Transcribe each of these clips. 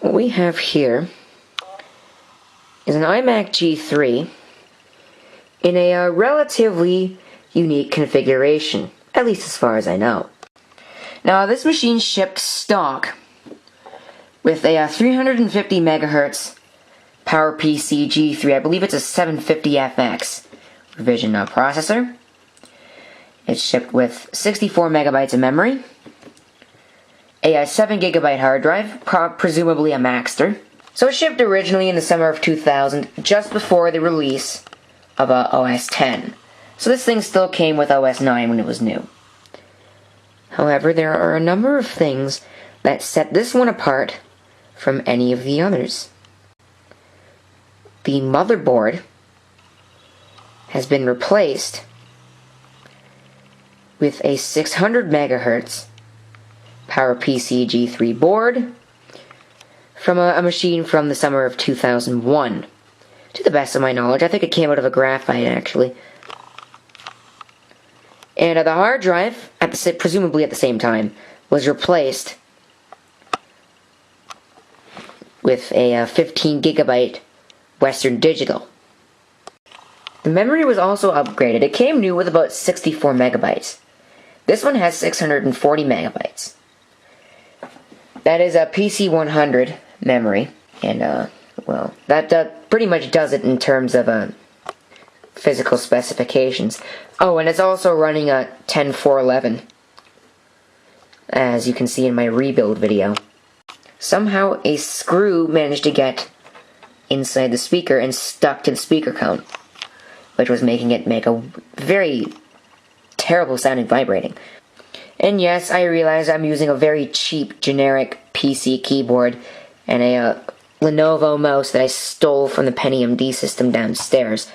What we have here is an iMac G3 in a relatively unique configuration, at least as far as I know. Now, this machine shipped stock with a 350 megahertz PowerPC G3. I believe it's a 750FX revision processor. It's shipped with 64 megabytes of memory, a 7 gigabyte hard drive, presumably a Maxter. So it shipped originally in the summer of 2000, just before the release of OS X. So this thing still came with OS 9 when it was new. However, there are a number of things that set this one apart from any of the others. The motherboard has been replaced with a 600 megahertz PowerPC G3 board from a machine from the summer of 2001. To the best of my knowledge, I think it came out of a graphite, actually. And the hard drive, presumably at the same time, was replaced with a 15 gigabyte Western Digital. The memory was also upgraded. It came new with about 64 megabytes. This one has 640 megabytes. That is a PC 100 memory, and well, that pretty much does it in terms of physical specifications. Oh, and it's also running a 10411, as you can see in my rebuild video. Somehow a screw managed to get inside the speaker and stuck to the speaker cone, which was making it make a very terrible sounding vibrating. And yes, I realize I'm using a very cheap, generic PC keyboard and a Lenovo mouse that I stole from the Pentium D system downstairs.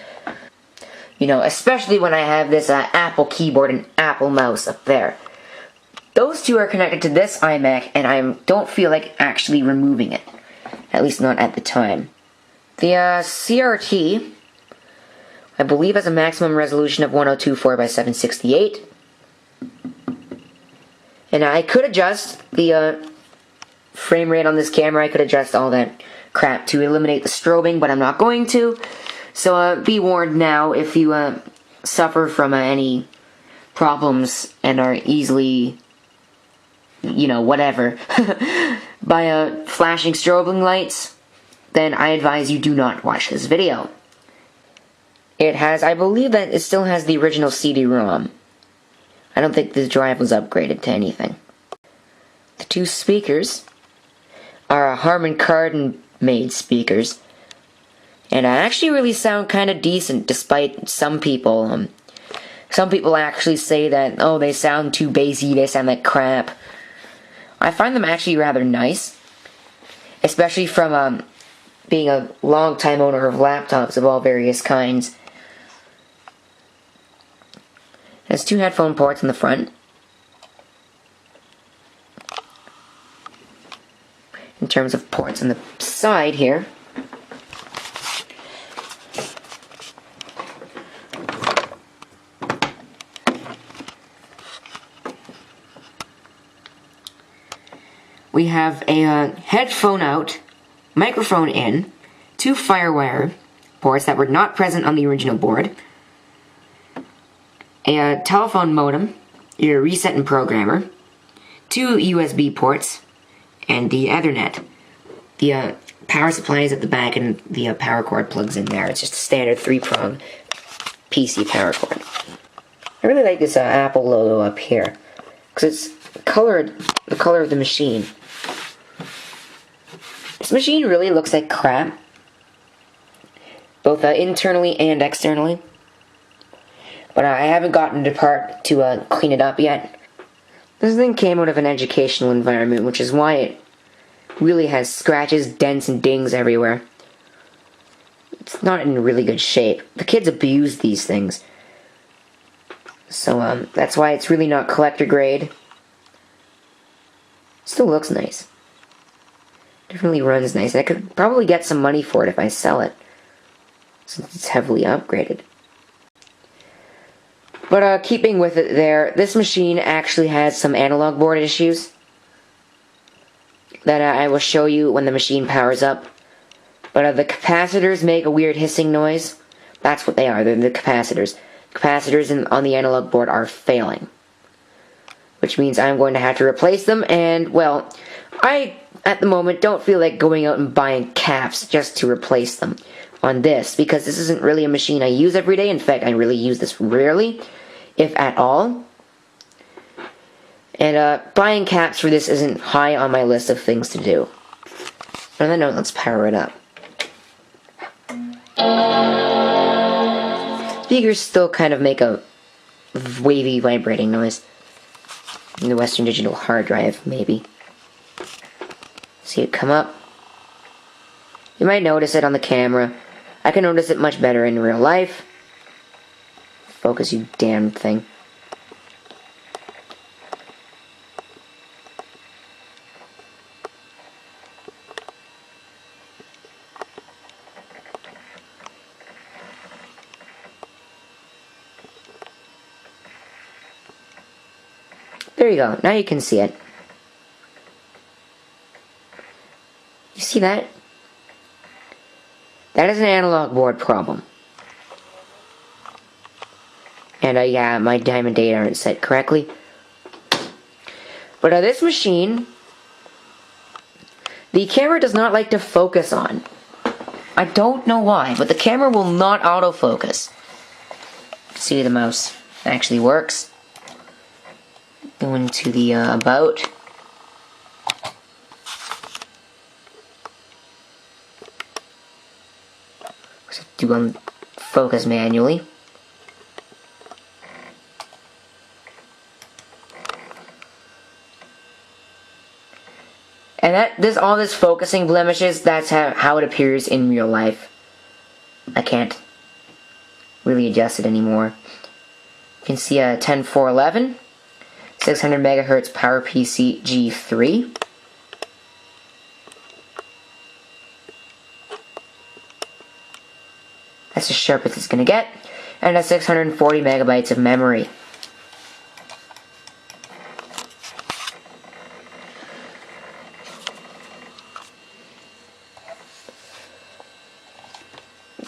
You know, especially when I have this Apple keyboard and Apple mouse up there. Those two are connected to this iMac, and I don't feel like actually removing it. At least not at the time. The CRT, I believe, has a maximum resolution of 1024 by 768. And I could adjust the frame rate on this camera. I could adjust all that crap to eliminate the strobing, but I'm not going to. So be warned now, if you suffer from any problems and are easily, you know, whatever, by flashing strobing lights, then I advise you do not watch this video. It has, I believe that it still has the original CD-ROM. I don't think the drive was upgraded to anything. The two speakers are Harman Kardon made speakers, and actually really sound kind of decent, despite some people. Some people actually say that, oh, they sound too bassy, they sound like crap. I find them actually rather nice, especially from being a long-time owner of laptops of all various kinds. It has two headphone ports in the front. In terms of ports on the side here, we have a headphone out, microphone in, two FireWire ports that were not present on the original board, a telephone modem, your reset and programmer, two USB ports, and the Ethernet. The power supply is at the back and the power cord plugs in there. It's just a standard 3-prong PC power cord. I really like this Apple logo up here, because it's colored the color of the machine. This machine really looks like crap, both internally and externally. But I haven't gotten to part to clean it up yet. This thing came out of an educational environment, which is why it really has scratches, dents, and dings everywhere. It's not in really good shape. The kids abuse these things. So that's why it's really not collector grade. Still looks nice. Definitely runs nice. I could probably get some money for it if I sell it, since it's heavily upgraded. But keeping with it there, this machine actually has some analog board issues that I will show you when the machine powers up. But the capacitors make a weird hissing noise. That's what they are. They're the capacitors. Capacitors on the analog board are failing, which means I'm going to have to replace them. And well, I at the moment don't feel like going out and buying caps just to replace them on this, because this isn't really a machine I use every day. In fact, I really use this rarely, if at all. And buying caps for this isn't high on my list of things to do. On that note, let's power it up. Speakers still kind of make a wavy, vibrating noise. The Western Digital hard drive, maybe. See it come up. You might notice it on the camera. I can notice it much better in real life. Focus, you damn thing. There you go. Now you can see it. You see that? That is an analog board problem. And yeah, my time and date aren't set correctly. But this machine, the camera does not like to focus on. I don't know why, but the camera will not autofocus. See, the mouse actually works. Go into the about. Do focus manually. And all this focusing blemishes, that's how it appears in real life. I can't really adjust it anymore. You can see a 10411, 600 megahertz PowerPC G3. That's as sharp as it's going to get. And a 640 megabytes of memory.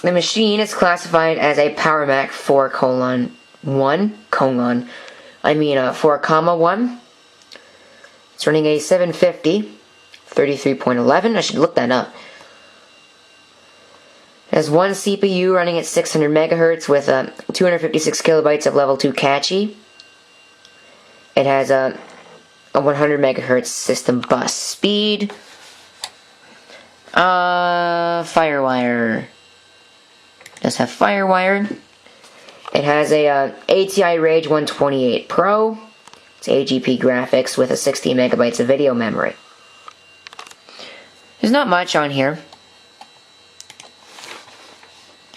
The machine is classified as a PowerMac 4:1, 4:1. It's running a 750, 33.11. I should look that up. It has one CPU running at 600 megahertz with 256 kilobytes of level 2 cache. It has a 100 megahertz system bus speed. Firewire. Does have Firewire. It has a ATI Rage 128 Pro. It's AGP graphics with a 16 megabytes of video memory. There's not much on here.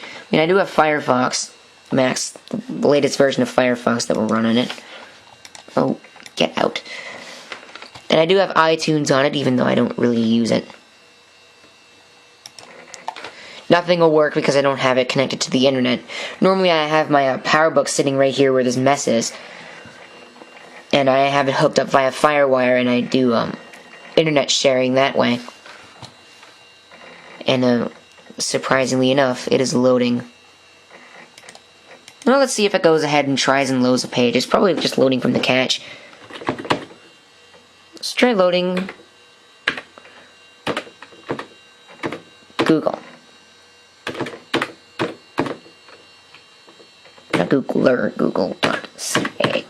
I mean, I do have Firefox Max, the latest version of Firefox that will run on it. Oh, get out. And I do have iTunes on it, even though I don't really use it. Nothing will work because I don't have it connected to the internet. Normally I have my PowerBook sitting right here where this mess is. And I have it hooked up via Firewire, and I do internet sharing that way. And surprisingly enough, it is loading. Well, let's see if it goes ahead and tries and loads a page. It's probably just loading from the cache. Let's try loading Google. Not Googler, Google.ca.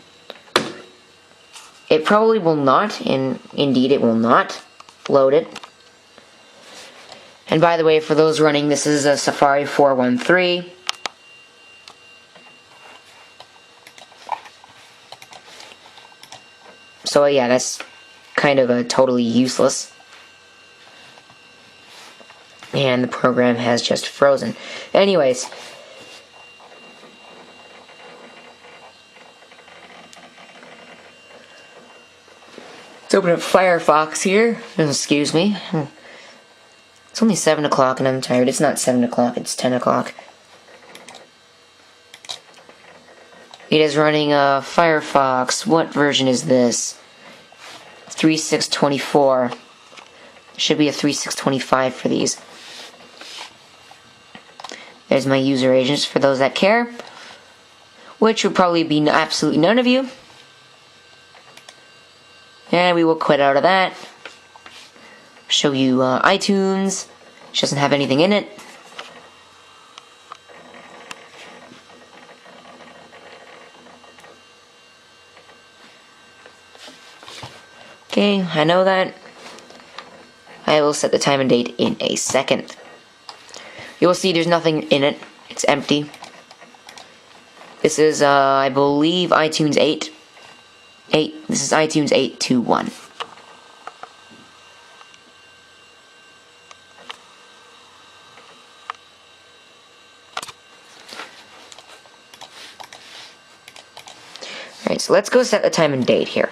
It probably will not, and indeed it will not load it. And by the way, for those running, this is a Safari 413. So yeah, that's kind of totally useless. And the program has just frozen. Anyways, Let's open up Firefox here. Excuse me. It's only 7 o'clock and I'm tired. It's not 7 o'clock, it's 10 o'clock. It is running Firefox. What version is this? 3624. Should be a 3625 for these. There's my user agents for those that care, which would probably be absolutely none of you. And we will quit out of that. Show you iTunes, which doesn't have anything in it. Okay, I know that. I will set the time and date in a second. You will see there's nothing in it. It's empty. This is, I believe, iTunes 8. This is iTunes 8.2.1. Alright, so let's go set the time and date here.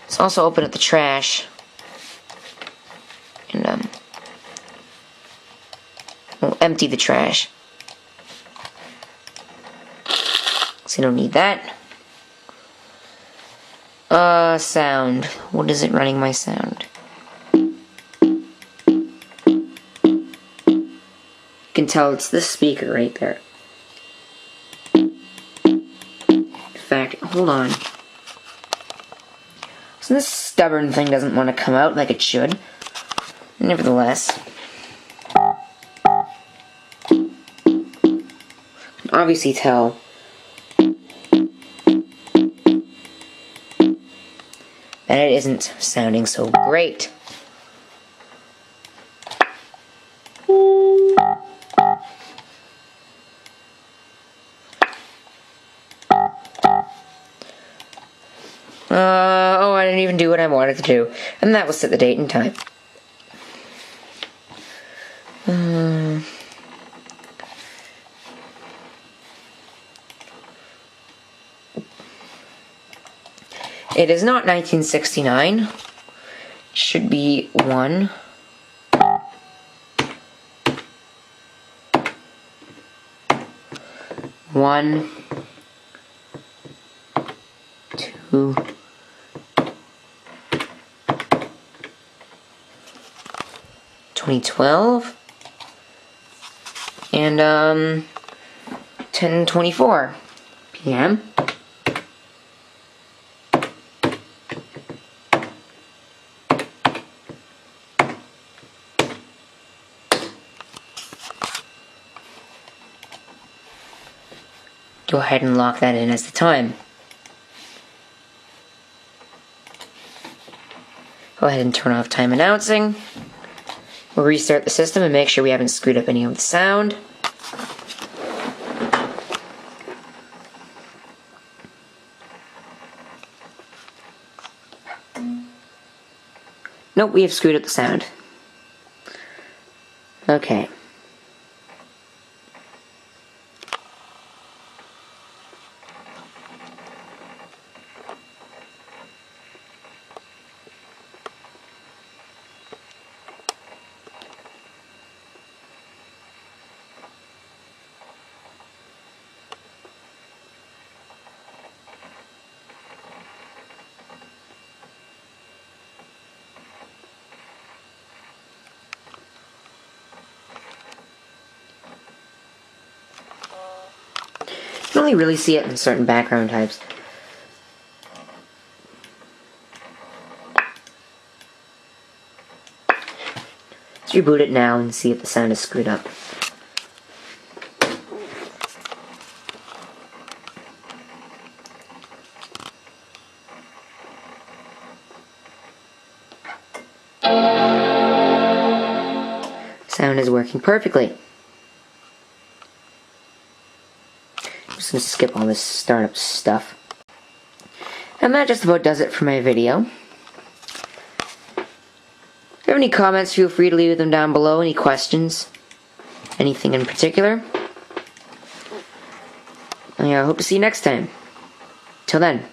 Let's also open up the trash. And, we'll empty the trash. So you don't need that. Sound. What is it running my sound? You can tell it's this speaker right there. In fact, hold on. So this stubborn thing doesn't want to come out like it should. Nevertheless, you can obviously tell that it isn't sounding so great. Oh, I didn't even do what I wanted to do, and that was set the date and time. It is not 1969. It should be 1. One, 2, 2012, and 10:24 p.m. Go ahead and lock that in as the time. Go ahead and turn off time announcing. We'll restart the system and make sure we haven't screwed up any of the sound. Nope, we have screwed up the sound. Okay. You can only really see it in certain background types. Let's reboot it now and see if the sound is screwed up. Sound is working perfectly. I'm just going to skip all this startup stuff. And that just about does it for my video. If you have any comments, feel free to leave them down below. Any questions? Anything in particular? I hope to see you next time. Till then.